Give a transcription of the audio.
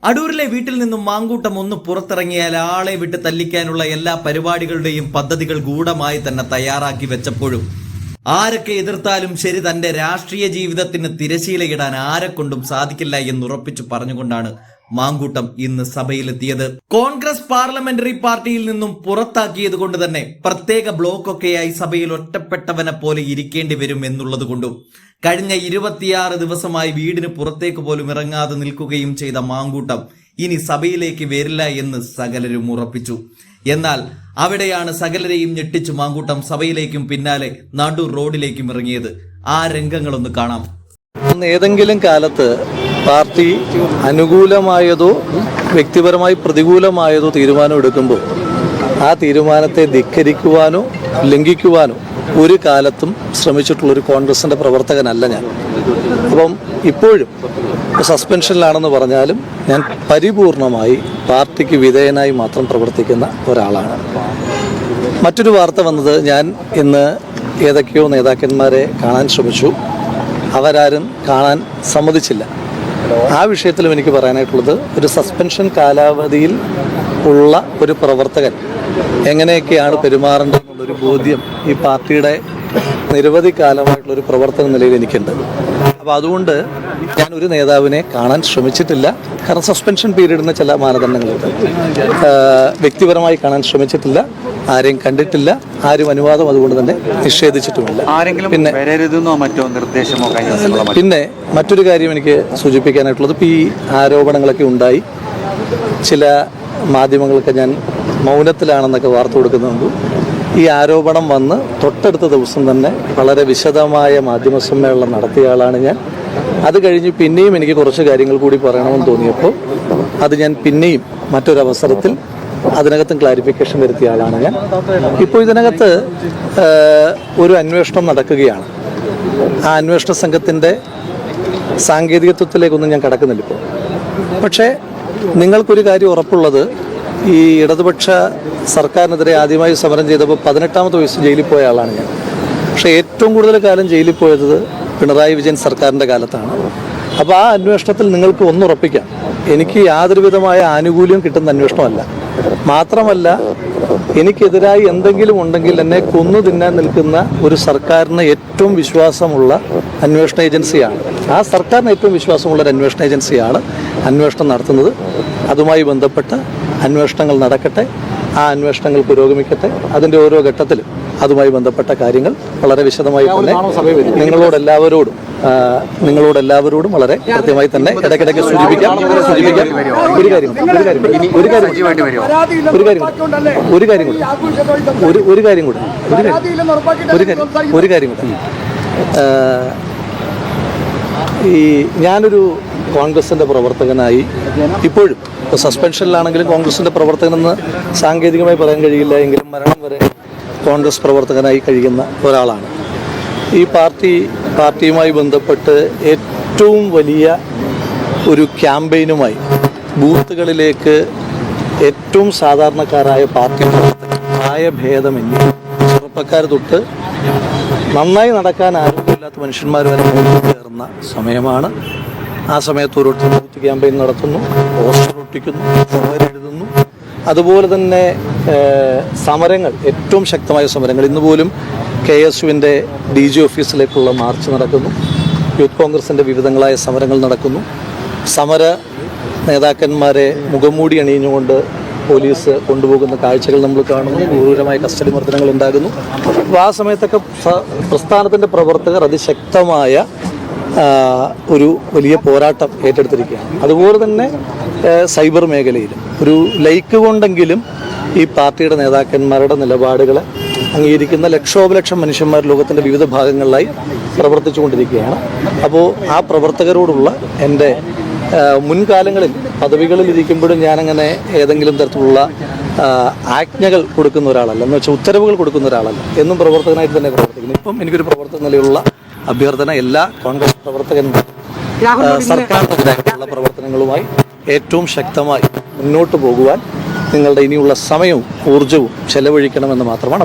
അടൂരിലെ വീട്ടിൽ നിന്നും മാങ്കൂട്ടം ഒന്ന് പുറത്തിറങ്ങിയാൽ ആളെ വിട്ട് തല്ലിക്കാനുള്ള എല്ലാ പരിപാടികളുടെയും പദ്ധതികൾ ഗൂഢമായി തന്നെ തയ്യാറാക്കി വെച്ചപ്പോഴും ആരൊക്കെ എതിർത്താലും ശരി, തന്റെ രാഷ്ട്രീയ ജീവിതത്തിന് തിരശീലയിടാൻ ആരെക്കൊണ്ടും സാധിക്കില്ല എന്നുറപ്പിച്ചു പറഞ്ഞുകൊണ്ടാണ് മാങ്കൂട്ടം ഇന്ന് സഭയിലെത്തിയത്. കോൺഗ്രസ് പാർലമെന്ററി പാർട്ടിയിൽ നിന്നും പുറത്താക്കിയത് കൊണ്ട് തന്നെ പ്രത്യേക ബ്ലോക്കൊക്കെയായി സഭയിൽ ഒറ്റപ്പെട്ടവനെ പോലെ ഇരിക്കേണ്ടി വരും എന്നുള്ളത് കൊണ്ടും കഴിഞ്ഞ 26 ദിവസമായി വീടിന് പുറത്തേക്ക് പോലും ഇറങ്ങാതെ നിൽക്കുകയും ചെയ്ത മാങ്കൂട്ടം ഇനി സഭയിലേക്ക് വരില്ല എന്ന് സകലരും ഉറപ്പിച്ചു. എന്നാൽ അവിടെയാണ് സകലരെയും ഞെട്ടിച്ചു മാങ്കൂട്ടം സഭയിലേക്കും പിന്നാലെ നടു റോഡിലേക്കും ഇറങ്ങിയത്. ആ രംഗങ്ങളൊന്ന് കാണാം. ഏതെങ്കിലും കാലത്ത് പാർട്ടി അനുകൂലമായതോ വ്യക്തിപരമായി പ്രതികൂലമായതോ തീരുമാനം എടുക്കുമ്പോൾ ആ തീരുമാനത്തെ ധിക്കരിക്കുവാനോ ലംഘിക്കുവാനോ ഒരു കാലത്തും ശ്രമിച്ചിട്ടുള്ളൊരു കോൺഗ്രസിൻ്റെ പ്രവർത്തകനല്ല ഞാൻ. അപ്പം ഇപ്പോഴും സസ്പെൻഷനിലാണെന്ന് പറഞ്ഞാലും ഞാൻ പരിപൂർണമായി പാർട്ടിക്ക് വിധേയനായി മാത്രം പ്രവർത്തിക്കുന്ന ഒരാളാണ്. മറ്റൊരു വാർത്ത വന്നത്, ഞാൻ ഇന്ന് ഏതൊക്കെയോ നേതാക്കന്മാരെ കാണാൻ ശ്രമിച്ചു, അവരാരും കാണാൻ സമ്മതിച്ചില്ല. ആ വിഷയത്തിലും എനിക്ക് പറയാനായിട്ടുള്ളത്, ഒരു സസ്പെൻഷൻ കാലാവധിയിൽ ഉള്ള ഒരു പ്രവർത്തകൻ എങ്ങനെയൊക്കെയാണ് പെരുമാറേണ്ടതെന്നുള്ളൊരു ബോധ്യം ഈ പാർട്ടിയുടെ നിരവധി കാലമായിട്ടുള്ളൊരു പ്രവർത്തന നിലയിൽ എനിക്കുണ്ട്. അപ്പോൾ അതുകൊണ്ട് ഞാൻ ഒരു നേതാവിനെ കാണാൻ ശ്രമിച്ചിട്ടില്ല. കാരണം സസ്പെൻഷൻ പീരീഡിന് ചില മാനദണ്ഡങ്ങളുണ്ട്. വ്യക്തിപരമായി കാണാൻ ശ്രമിച്ചിട്ടില്ല, ആരെയും കണ്ടിട്ടില്ല, ആരും അനുവാദം അതുകൊണ്ട് തന്നെ നിഷേധിച്ചിട്ടുമില്ല. പിന്നെ മറ്റൊരു കാര്യം എനിക്ക് സൂചിപ്പിക്കാനായിട്ടുള്ളത്, ഇപ്പോൾ ഈ ആരോപണങ്ങളൊക്കെ ഉണ്ടായി, ചില മാധ്യമങ്ങളൊക്കെ ഞാൻ മൗനത്തിലാണെന്നൊക്കെ വാർത്ത കൊടുക്കുന്നുണ്ട്. ഈ ആരോപണം വന്ന് തൊട്ടടുത്ത ദിവസം തന്നെ വളരെ വിശദമായ മാധ്യമ സമ്മേളനം നടത്തിയ ആളാണ് ഞാൻ. അത് കഴിഞ്ഞ് പിന്നെയും എനിക്ക് കുറച്ച് കാര്യങ്ങൾ കൂടി പറയണമെന്ന് തോന്നിയപ്പോൾ അത് ഞാൻ പിന്നെയും മറ്റൊരവസരത്തിൽ അതിനകത്തും ക്ലാരിഫിക്കേഷൻ വരുത്തിയ ആളാണ് ഞാൻ. ഇപ്പോൾ ഇതിനകത്ത് ഒരു അന്വേഷണം നടക്കുകയാണ്. ആ അന്വേഷണ സംഘത്തിൻ്റെ സാങ്കേതികത്വത്തിലേക്കൊന്നും ഞാൻ കടക്കുന്നില്ല ഇപ്പോൾ. പക്ഷേ നിങ്ങൾക്കൊരു കാര്യം ഉറപ്പുള്ളത്, ഈ ഇടതുപക്ഷ സർക്കാരിനെതിരെ ആദ്യമായി സമരം ചെയ്തപ്പോൾ 18ാമത്തെ വയസ്സ് ജയിലിൽ പോയ ആളാണ് ഞാൻ. പക്ഷേ ഏറ്റവും കൂടുതൽ കാലം ജയിലിൽ പോയത് പിണറായി വിജയൻ സർക്കാരിൻ്റെ കാലത്താണ്. അപ്പോൾ ആ അന്വേഷണത്തിൽ നിങ്ങൾക്ക് ഒന്നുറപ്പിക്കാം, എനിക്ക് യാതൊരു വിധമായ ആനുകൂല്യം കിട്ടുന്ന അന്വേഷണമല്ല. മാത്രമല്ല, എനിക്കെതിരായി എന്തെങ്കിലും ഉണ്ടെങ്കിൽ എന്നെ കൊന്നു തിന്നാൻ നിൽക്കുന്ന ഒരു സർക്കാരിന് ഏറ്റവും വിശ്വാസമുള്ള അന്വേഷണ ഏജൻസിയാണ്. ആ സർക്കാരിന് ഏറ്റവും വിശ്വാസമുള്ള ഒരു അന്വേഷണ ഏജൻസിയാണ് അന്വേഷണം നടത്തുന്നത്. അതുമായി ബന്ധപ്പെട്ട് അന്വേഷണങ്ങൾ നടക്കട്ടെ, ആ അന്വേഷണങ്ങൾ പുരോഗമിക്കട്ടെ. അതിൻ്റെ ഓരോ ഘട്ടത്തിലും അതുമായി ബന്ധപ്പെട്ട കാര്യങ്ങൾ വളരെ വിശദമായി തന്നെ നിങ്ങളോടെല്ലാവരോടും വളരെ കൃത്യമായി തന്നെ ഇടയ്ക്കിടയ്ക്ക് സൂചിപ്പിക്കാം. ഒരു കാര്യം കൂടെ ഈ ഞാനൊരു കോൺഗ്രസിൻ്റെ പ്രവർത്തകനായി ഇപ്പോഴും സസ്പെൻഷനിലാണെങ്കിലും കോൺഗ്രസിൻ്റെ പ്രവർത്തകനെന്ന് സാങ്കേതികമായി പറയാൻ കഴിയില്ല, എങ്കിലും മരണം വരെ കോൺഗ്രസ് പ്രവർത്തകനായി കഴിയുന്ന ഒരാളാണ്. ഈ പാർട്ടിയുമായി ബന്ധപ്പെട്ട് ഏറ്റവും വലിയ ഒരു ക്യാമ്പയിനുമായി ബൂത്തുകളിലേക്ക് ഏറ്റവും സാധാരണക്കാരായ പാർട്ടി പ്രവർത്തകർ, പ്രായഭേദമന്യേ ചെറുപ്പക്കാർ തൊട്ട് നന്നായി നടക്കാൻ ആരോഗ്യമില്ലാത്ത മനുഷ്യന്മാർ വരെ ചേർന്ന സമയമാണ്. ആ സമയത്ത് ഒരു ബൂത്ത് ക്യാമ്പയിൻ നടത്തുന്നു, പോസ്റ്റർ ഒട്ടിക്കുന്നു, എഴുതുന്നു. അതുപോലെ തന്നെ സമരങ്ങൾ, ഏറ്റവും ശക്തമായ സമരങ്ങൾ. ഇന്ന് പോലും KSUവിൻ്റെ DG ഓഫീസിലേക്കുള്ള മാർച്ച് നടക്കുന്നു. യൂത്ത് കോൺഗ്രസിൻ്റെ വിവിധങ്ങളായ സമരങ്ങൾ നടക്കുന്നു. സമര നേതാക്കന്മാരെ മുഖംമൂടി അണിഞ്ഞുകൊണ്ട് പോലീസ് കൊണ്ടുപോകുന്ന കാഴ്ചകൾ നമ്മൾ കാണുന്നു. ക്രൂരമായ കസ്റ്റഡി മർദ്ദനങ്ങൾ ഉണ്ടാകുന്നു. അപ്പോൾ ആ സമയത്തൊക്കെ പ്രസ്ഥാനത്തിൻ്റെ പ്രവർത്തകർ അതിശക്തമായ ഒരു വലിയ പോരാട്ടം ഏറ്റെടുത്തിരിക്കുകയാണ്. അതുപോലെ തന്നെ സൈബർ മേഖലയിലും ഒരു ലൈക്ക് കൊണ്ടെങ്കിലും ഈ പാർട്ടിയുടെ നേതാക്കന്മാരുടെ നിലപാടുകളെ അംഗീകരിക്കുന്ന ലക്ഷോപലക്ഷം മനുഷ്യന്മാർ ലോകത്തിൻ്റെ വിവിധ ഭാഗങ്ങളിലായി പ്രവർത്തിച്ചുകൊണ്ടിരിക്കുകയാണ്. അപ്പോൾ ആ പ്രവർത്തകരോടുള്ള എൻ്റെ മുൻകാലങ്ങളിൽ പദവികളിൽ ഇരിക്കുമ്പോഴും ഞാനങ്ങനെ ഏതെങ്കിലും തരത്തിലുള്ള ആജ്ഞകൾ കൊടുക്കുന്ന ഒരാളല്ല, എന്ന് വെച്ചാൽ ഉത്തരവുകൾ കൊടുക്കുന്ന ഒരാളല്ല. എന്നും പ്രവർത്തകനായിട്ട് തന്നെ പ്രവർത്തിക്കുന്നു. ഇപ്പം എനിക്കൊരു പ്രവർത്തക നിലയിലുള്ള അഭ്യർത്ഥന, എല്ലാ കോൺഗ്രസ് പ്രവർത്തകന്മാരും സർക്കാരിനെതിരായിട്ടുള്ള പ്രവർത്തനങ്ങളുമായി ഏറ്റവും ശക്തമായി മുന്നോട്ട് പോകുവാൻ നിങ്ങളുടെ ഇനിയുള്ള സമയവും ഊർജവും ചെലവഴിക്കണമെന്ന് മാത്രമാണ്.